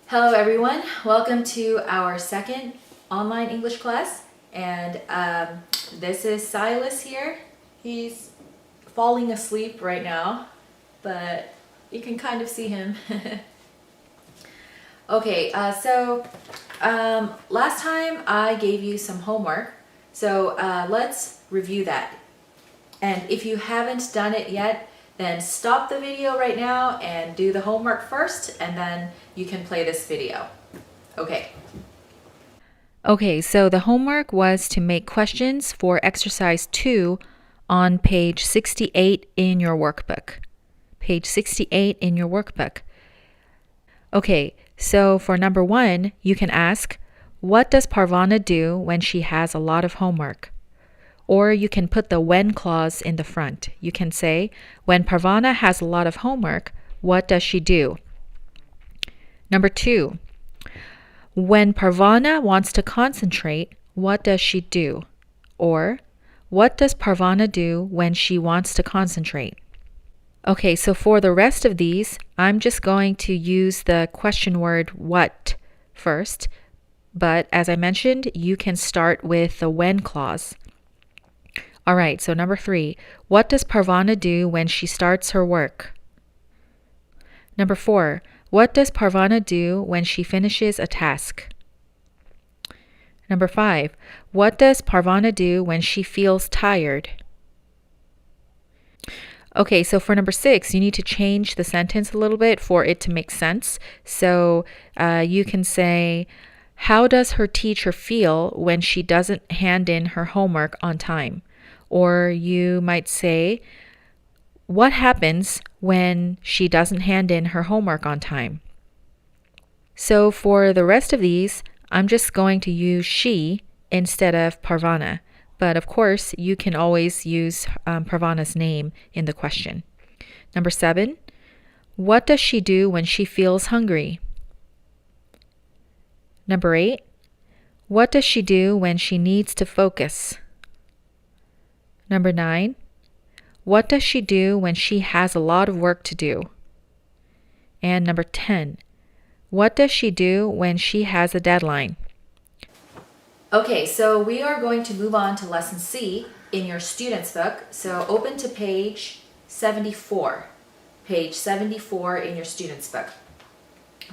Hello everyone, welcome to our second online English class, and this is Silas here. He's falling asleep right now, but you can kind of see him. Okay, last time I gave you some homework, so let's review that. And if you haven't done it yet, then stop the video right now and do the homework first, and then you can play this video. Okay. Okay, so the homework was to make questions for exercise 2 on page 68 in your workbook. Page 68 in your workbook. Okay, so for number 1, you can ask, what does Parvana do when she has a lot of homework? Or you can put the when clause in the front. You can say, when Parvana has a lot of homework, what does she do? Number 2, when Parvana wants to concentrate, what does she do? Or, what does Parvana do when she wants to concentrate? Okay, so for the rest of these, I'm just going to use the question word what first. But as I mentioned, you can start with the when clause. All right, so number 3, what does Parvana do when she starts her work? Number 4, what does Parvana do when she finishes a task? Number 5, what does Parvana do when she feels tired? Okay, so for number 6, you need to change the sentence a little bit for it to make sense. So you can say, how does her teacher feel when she doesn't hand in her homework on time? Or you might say, what happens when she doesn't hand in her homework on time? So for the rest of these, I'm just going to use she instead of Parvana. But of course, you can always use Parvana's name in the question. Number 7, what does she do when she feels hungry? Number 8, what does she do when she needs to focus? Number 9, what does she do when she has a lot of work to do? And number 10, what does she do when she has a deadline? Okay, so we are going to move on to lesson C in your student's book. So open to page 74. Page 74 in your student's book.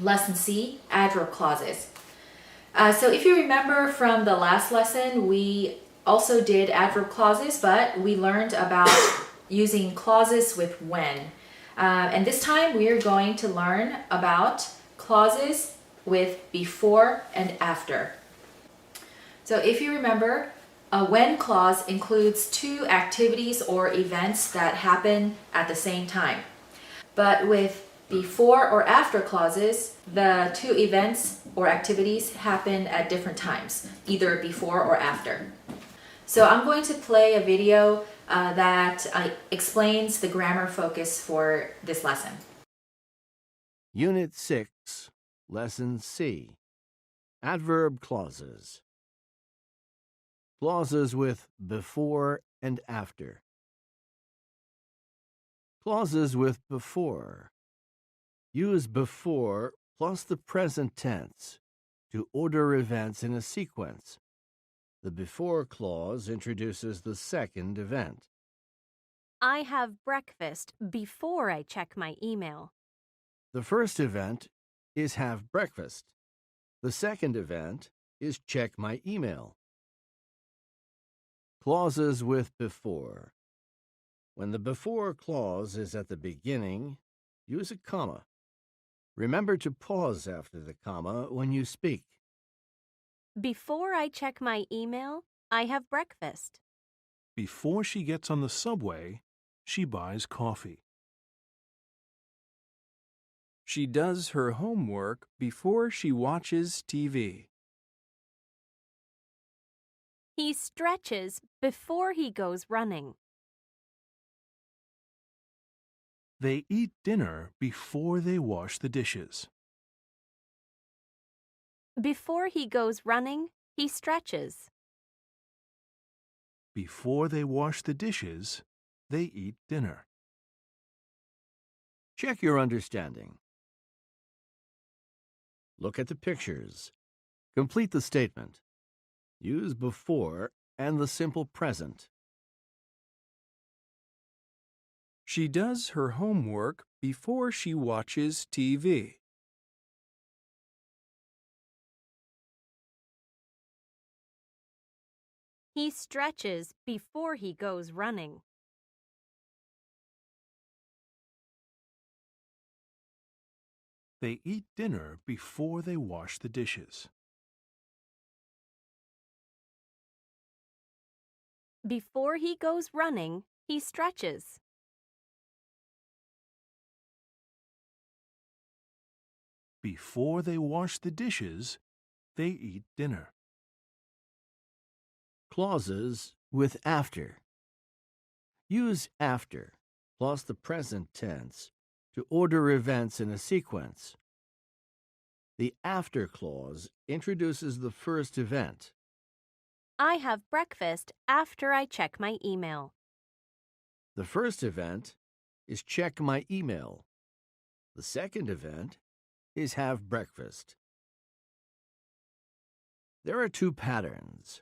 Lesson C, adverb clauses. So if you remember from the last lesson, we also did adverb clauses, but we learned about using clauses with when. And this time we are going to learn about clauses with before and after. So if you remember, a when clause includes 2 activities or events that happen at the same time. But with before or after clauses, the 2 events or activities happen at different times, either before or after. So I'm going to play a video that explains the grammar focus for this lesson. Unit 6, Lesson C. Adverb clauses. Clauses with before and after. Clauses with before. Use before plus the present tense to order events in a sequence. The before clause introduces the second event. I have breakfast before I check my email. The first event is have breakfast. The second event is check my email. Clauses with before. When the before clause is at the beginning, use a comma. Remember to pause after the comma when you speak. Before I check my email, I have breakfast. Before she gets on the subway, she buys coffee. She does her homework before she watches TV. He stretches before he goes running. They eat dinner before they wash the dishes. Before he goes running, he stretches. Before they wash the dishes, they eat dinner. Check your understanding. Look at the pictures. Complete the statement. Use before and the simple present. She does her homework before she watches TV. He stretches before he goes running. They eat dinner before they wash the dishes. Before he goes running, he stretches. Before they wash the dishes, they eat dinner. Clauses with after. Use after plus the present tense to order events in a sequence. The after clause introduces the first event. I have breakfast after I check my email. The first event is check my email. The second event is have breakfast. There are two patterns.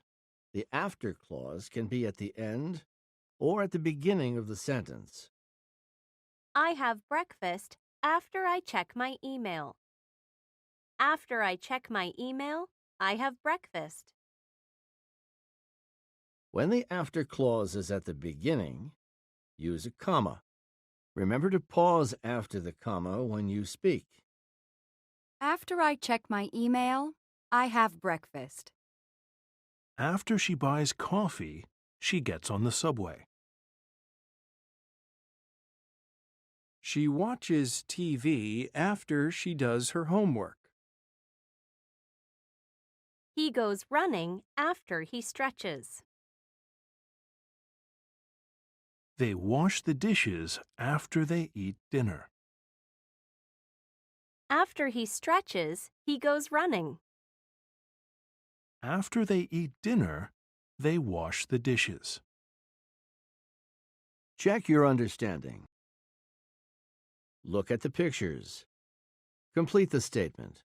The after clause can be at the end or at the beginning of the sentence. I have breakfast after I check my email. After I check my email, I have breakfast. When the after clause is at the beginning, use a comma. Remember to pause after the comma when you speak. After I check my email, I have breakfast. After she buys coffee, she gets on the subway. She watches TV after she does her homework. He goes running after he stretches. They wash the dishes after they eat dinner. After he stretches, he goes running. After they eat dinner, they wash the dishes. Check your understanding. Look at the pictures. Complete the statement.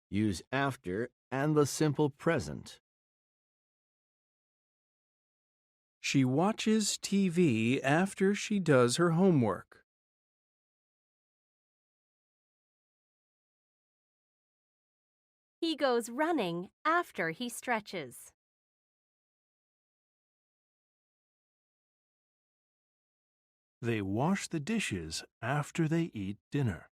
Use after and the simple present. She watches TV after she does her homework. He goes running after he stretches. They wash the dishes after they eat dinner.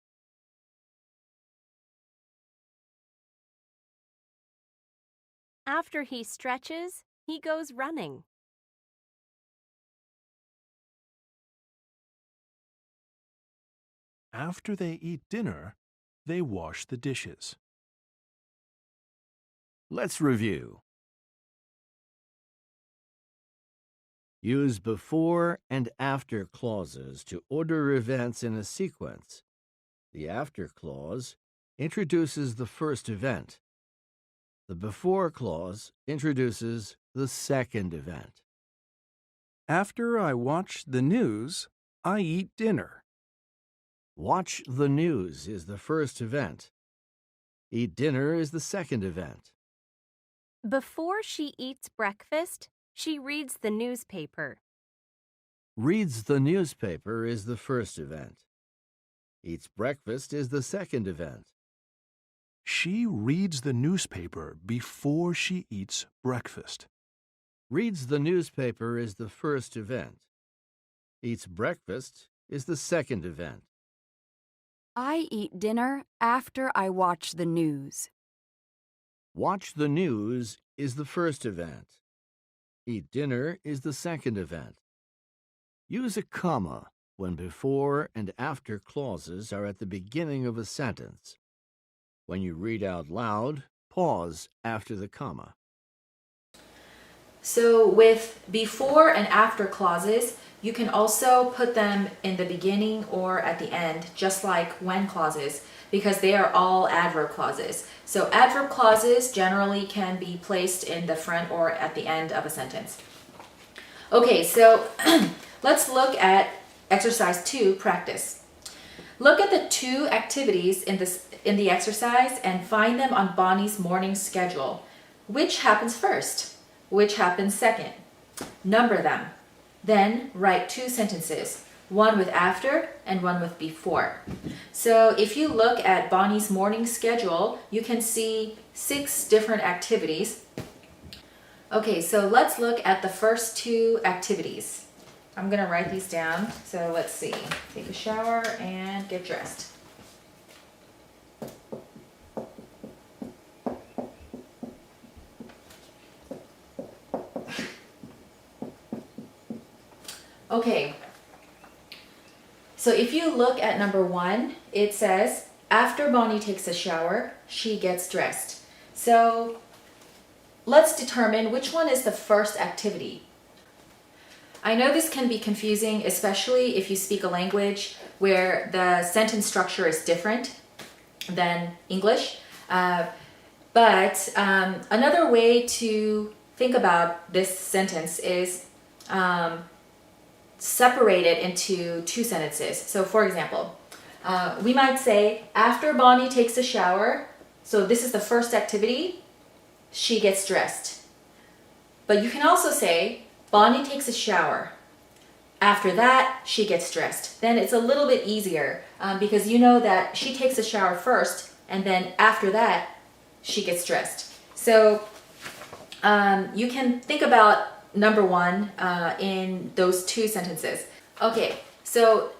After he stretches, he goes running. After they eat dinner, they wash the dishes. Let's review. Use before and after clauses to order events in a sequence. The after clause introduces the first event. The before clause introduces the second event. After I watch the news, I eat dinner. Watch the news is the first event. Eat dinner is the second event. Before she eats breakfast, she reads the newspaper. Reads the newspaper is the first event. Eats breakfast is the second event. She reads the newspaper before she eats breakfast. Reads the newspaper is the first event. Eats breakfast is the second event. I eat dinner after I watch the news. Watch the news is the first event. Eat dinner is the second event. Use a comma when before and after clauses are at the beginning of a sentence. When you read out loud, pause after the comma. So with before and after clauses, you can also put them in the beginning or at the end, just like when clauses, because they are all adverb clauses. So adverb clauses generally can be placed in the front or at the end of a sentence. Okay, so let's look at exercise 2, practice. Look at the two activities in this in the exercise and find them on Bonnie's morning schedule. Which happens first? Which happens second? Number them. Then write 2 sentences, one with after and one with before. So if you look at Bonnie's morning schedule, you can see 6 different activities. Okay, so let's look at the first 2 activities. I'm gonna write these down. So let's see. Take a shower and get dressed. Okay, so if you look at number 1, it says, after Bonnie takes a shower, she gets dressed. So let's determine which one is the first activity. I know this can be confusing, especially if you speak a language where the sentence structure is different than English. But another way to think about this sentence is separate it into 2 sentences. So for example, we might say, after Bonnie takes a shower, so this is the first activity, she gets dressed. But you can also say, Bonnie takes a shower. After that, she gets dressed. Then it's a little bit easier because you know that she takes a shower first and then after that, she gets dressed. So you can think about number 1 in those 2 sentences. Okay, so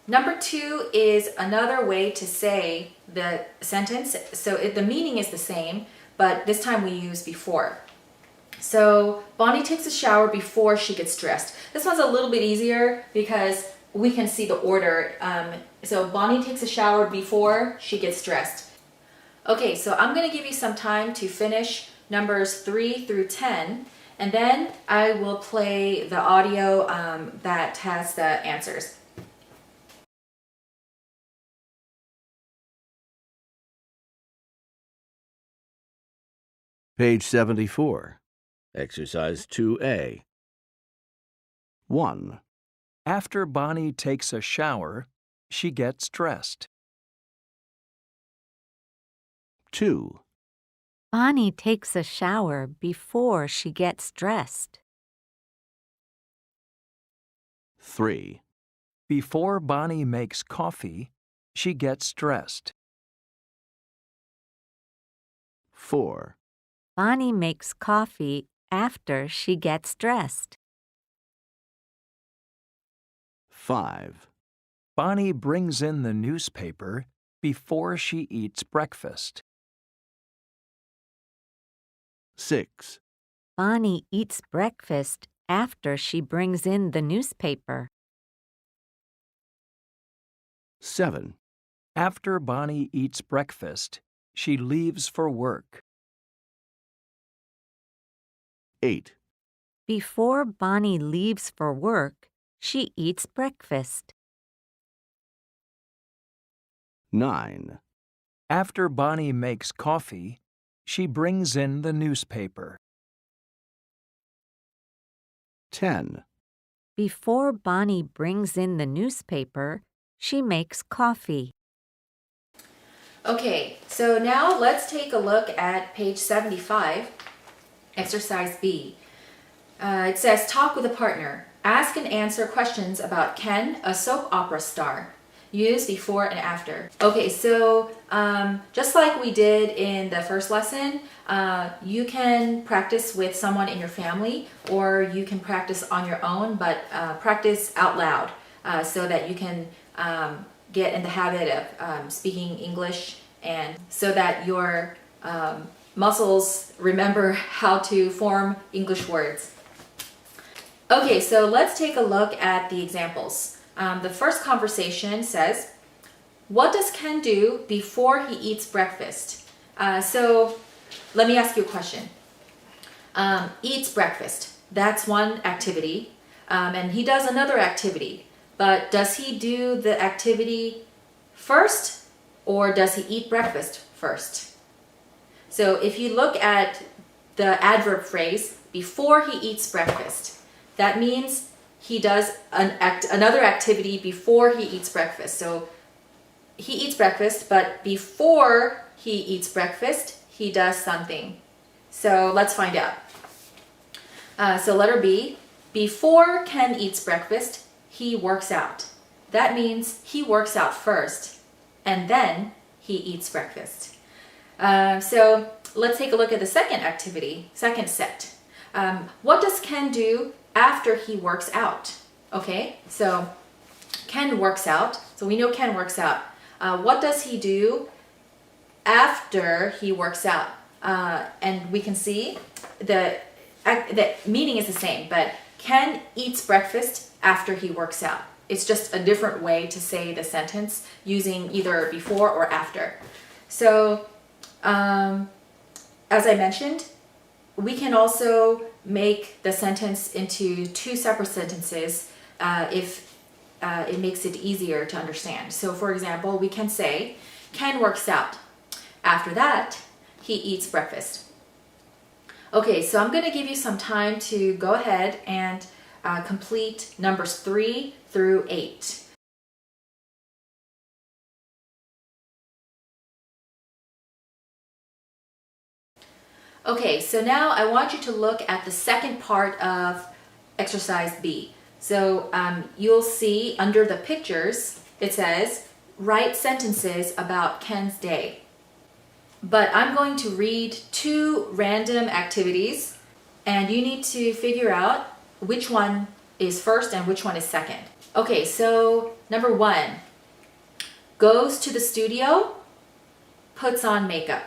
number 2 is another way to say the sentence. So the meaning is the same, but this time we use before. So Bonnie takes a shower before she gets dressed. This one's a little bit easier because we can see the order. So Bonnie takes a shower before she gets dressed. Okay, so I'm going to give you some time to finish numbers 3 through 10, and then I will play the audio that has the answers. Page 74. Exercise 2A. 1, After Bonnie takes a shower, she gets dressed. 2, Bonnie takes a shower before she gets dressed. 3, Before Bonnie makes coffee, she gets dressed. 4, Bonnie makes coffee after she gets dressed. 5, Bonnie brings in the newspaper before she eats breakfast. 6, Bonnie eats breakfast after she brings in the newspaper. 7, After Bonnie eats breakfast, she leaves for work. 8, Before Bonnie leaves for work, she eats breakfast. 9, After Bonnie makes coffee, she brings in the newspaper. 10, Before Bonnie brings in the newspaper, she makes coffee. Okay, so now let's take a look at page 75, exercise B. It says, talk with a partner. Ask and answer questions about Ken, a soap opera star. Use before and after. Okay, so just like we did in the first lesson, you can practice with someone in your family, or you can practice on your own, but practice out loud so that you can get in the habit of speaking English, and so that your muscles remember how to form English words. Okay, so let's take a look at the examples. The first conversation says, what does Ken do before he eats breakfast? So let me ask you a question. Eats breakfast, that's one activity, and he does another activity. But does he do the activity first, or does he eat breakfast first? So if you look at the adverb phrase, before he eats breakfast, that means he does another activity before he eats breakfast. So he eats breakfast, but before he eats breakfast, he does something. So let's find out. So letter B, before Ken eats breakfast, he works out. That means he works out first, and then he eats breakfast. So let's take a look at the second activity, second set. What does Ken do after he works out? Okay, so Ken works out. So we know Ken works out. What does he do after he works out? And we can see the meaning is the same, but Ken eats breakfast after he works out. It's just a different way to say the sentence using either before or after. So, as I mentioned, we can also make the sentence into two separate sentences if it makes it easier to understand. So, for example, we can say, Ken works out. After that, he eats breakfast. Okay, so I'm going to give you some time to go ahead and complete numbers 3 through 8. Okay, so now I want you to look at the second part of exercise B. So you'll see under the pictures, it says, write sentences about Ken's day. But I'm going to read 2 random activities, and you need to figure out which one is first and which one is second. Okay, so number 1, goes to the studio, puts on makeup.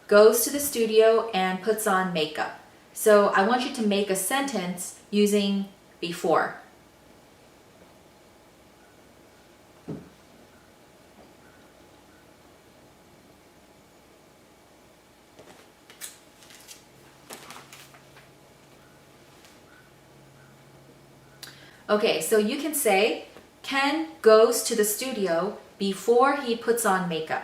Goes to the studio and puts on makeup. So I want you to make a sentence using before. Okay, so you can say, Ken goes to the studio before he puts on makeup.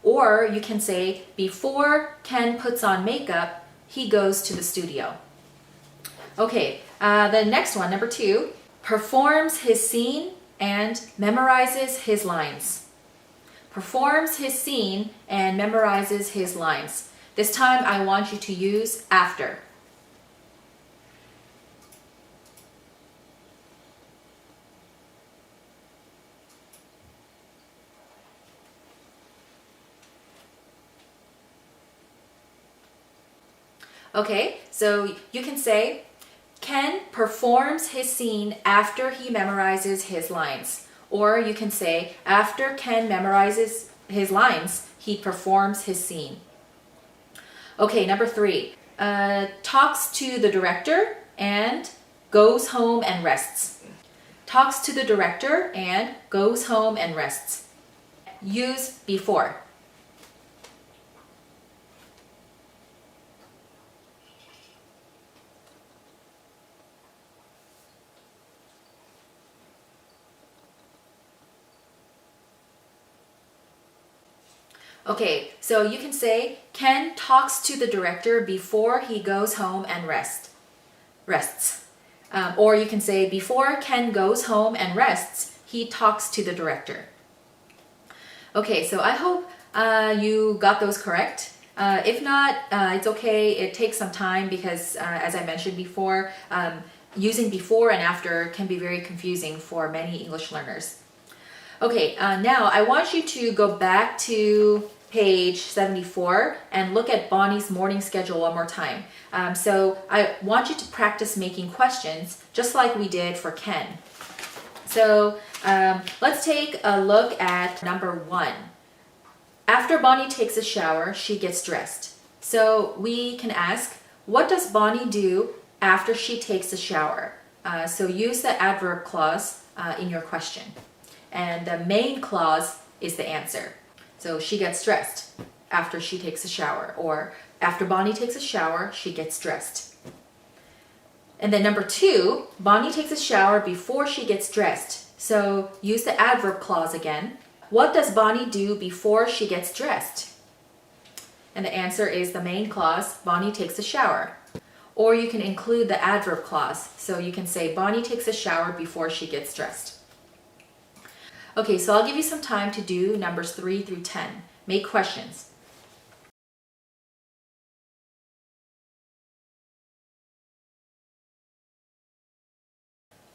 Or you can say, before Ken puts on makeup, he goes to the studio. Okay, the next one, number 2, performs his scene and memorizes his lines. Performs his scene and memorizes his lines. This time I want you to use after. Okay, so you can say, Ken performs his scene after he memorizes his lines. Or you can say, after Ken memorizes his lines, he performs his scene. Okay, number 3, talks to the director and goes home and rests. Talks to the director and goes home and rests. Use before. Okay, so you can say, Ken talks to the director before he goes home and rests. Or you can say, before Ken goes home and rests, he talks to the director. Okay, so I hope you got those correct. If not, it's okay. It takes some time because, as I mentioned before, using before and after can be very confusing for many English learners. Okay, now I want you to go back to page 74 and look at Bonnie's morning schedule one more time. So I want you to practice making questions just like we did for Ken. So let's take a look at number 1. After Bonnie takes a shower, she gets dressed. So we can ask, what does Bonnie do after she takes a shower? So use the adverb clause in your question. And the main clause is the answer. So she gets dressed after she takes a shower, or after Bonnie takes a shower, she gets dressed. And then number 2, Bonnie takes a shower before she gets dressed. So use the adverb clause again. What does Bonnie do before she gets dressed? And the answer is the main clause, Bonnie takes a shower. Or you can include the adverb clause. So you can say Bonnie takes a shower before she gets dressed. Okay, so I'll give you some time to do numbers 3 through 10. Make questions.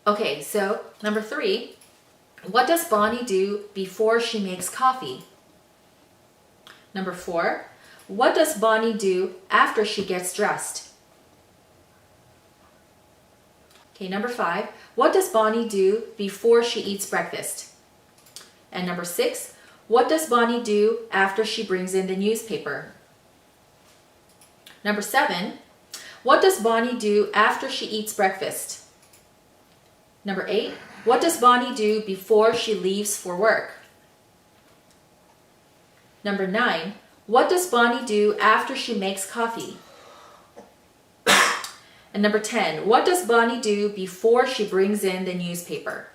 Okay, so number 3, what does Bonnie do before she makes coffee? Number 4, what does Bonnie do after she gets dressed? Okay, number 5, what does Bonnie do before she eats breakfast? And number 6, what does Bonnie do after she brings in the newspaper? Number 7, what does Bonnie do after she eats breakfast? Number 8, what does Bonnie do before she leaves for work? Number 9, what does Bonnie do after she makes coffee? And number 10, what does Bonnie do before she brings in the newspaper?